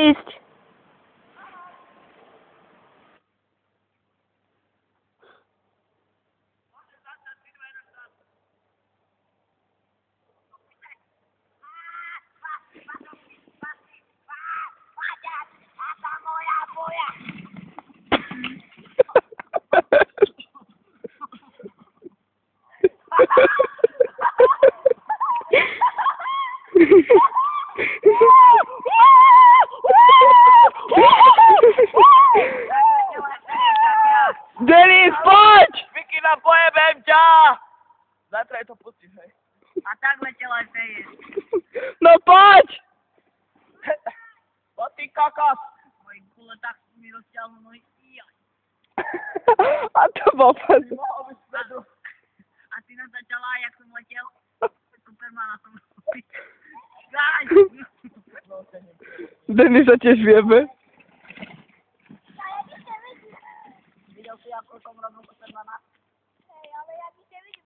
ísť. Denis, poď! Vikina, pojebem ťa! Zajtra je to pustíš, hej. A tak letela aj feje. No poď! O ty kokos! Môj kule tak mi rozťahol nohy. A to bol pán. Mohol byť vedu. A ty nám začala, jak som letel. Supermana som. Gáň! Denis sa tiež vieme. Videl si, ako som robil Supermana?